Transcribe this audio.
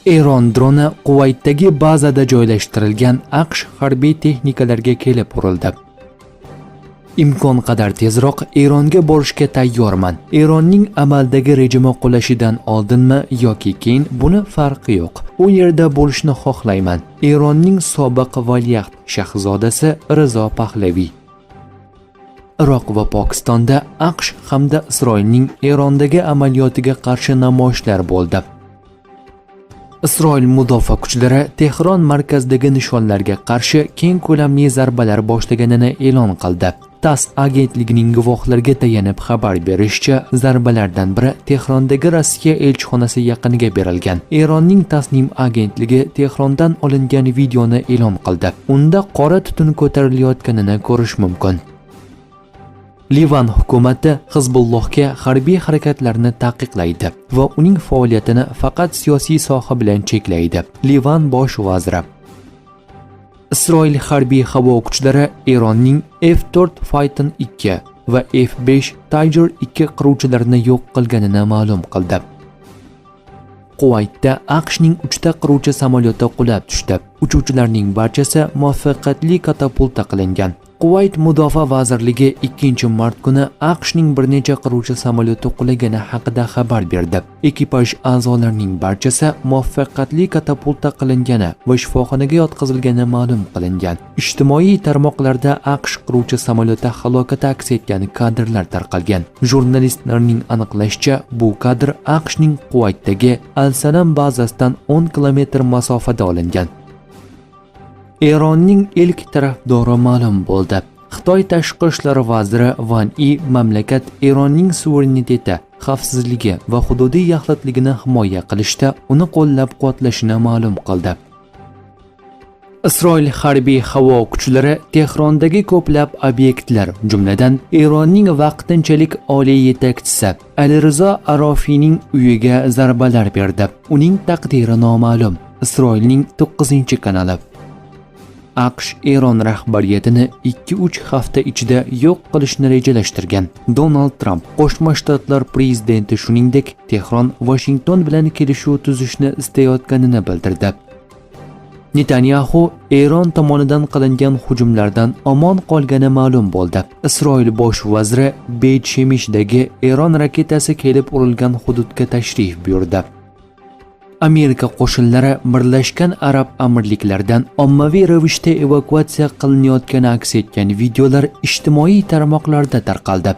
Eron droni Kuvaytdagi bazada joylashtirilgan AQSh harbiy texnikalarga kelib urildi. Imkon qadar tezroq Eronga borishga tayyorman. Eronning amaldagi rejimi qulashidan oldinmi yoki keyin buni farqi yo'q. U yerda bo'lishni xohlayman. Eronning sobiq valiahd shahzodasi Rizo Pahlaviy. Iroq va Pokistonda AQSh hamda Isroilning Erondagi amaliyotiga qarshi namoyishlar bo'ldi. Isroil mudofaa kuchlari Tehron markazidagi nishonlarga qarshi keng ko'lamli zarbalar boshlaganini e'lon qildi. TASS agentligining guvohlarga tayanib xabar berishicha, zarbalardan biri Tehrondagi Rossiya elchixonasi yaqiniga berilgan. Eronning Tasnim agentligi Tehrondan olingan videoni e'lon qildi. Unda qora tutun ko'tarilayotganini ko'rish mumkin. Livan hukumati Hizbullohga harbiy harakatlarni taqiqlaydi va uning faoliyatini faqat siyosiy soha bilan cheklaydi. Livan bosh vaziri. Isroil harbiy havo kuchlari Eronning F4 Phaeton 2 va F5 Tiger 2 qiruvchilarini yo'q qilganini ma'lum qildi. Kuvaytda AQShning 3 ta qiruvchi samolyoti qulab tushdi. Uchuvchilarning barchasi muvaffaqiyatli katapulta qilingan. Kuvayt Mudofaa vazirligi 2-mart kuni AQShning bir necha qiruvchi samolyoti qulagani haqida xabar berdi. Ekipaj a'zolarining barchasi muvaffaqiyatli katapulta qilingani va shifoxonaga yotqizilgani ma'lum qilingan. Ijtimoiy tarmoqlarda AQSh qiruvchi samolyoti halokati aks etgan kadrlar tarqalgan. Jurnalistlarning aniqlashicha, bu kadr AQShning Kuvaytdagi Al-Salam bazasidan 10 kilometr masofada olingan. Eronning ilk tarafdori ma'lum bo'ldi. Xitoy tashqi ishlar vaziri Van Yi mamlakat Eronning suvereniteti, xavfsizligi va hududiy yaxlitligini himoya qilishda uni qo'llab-quvvatlashini ma'lum qildi. Isroil harbiy havo kuchlari Tehrondagi ko'plab obyektlar, jumladan Eronning vaqtinchalik oliy yetakchisi Alirizo Arofiyning uyiga zarbalar berdi. Uning taqdiri noma'lum. Isroilning 9-kanali. AQSh Eron rahbariyatini 2-3 hafta ichida yo'q qilishni rejalashtirgan. Donald Trump Qo'shma Shtatlar prezidenti shuningdek Tehron Washington bilan kelishuv tuzishni istayotganini bildirdi. Netanyahu Eron tomonidan qilingan hujumlardan omon qolgani ma'lum bo'ldi. Isroil bosh vaziri Beit Shemishdagi Eron raketasi kelib urilgan hududga tashrif buyurdi. Amerika qo'shinlari Birlashgan Arab Amirliklaridan ommaviy ravishda evakuatsiya qilinayotgani aks etgan videolar ijtimoiy tarmoqlarda tarqaldi.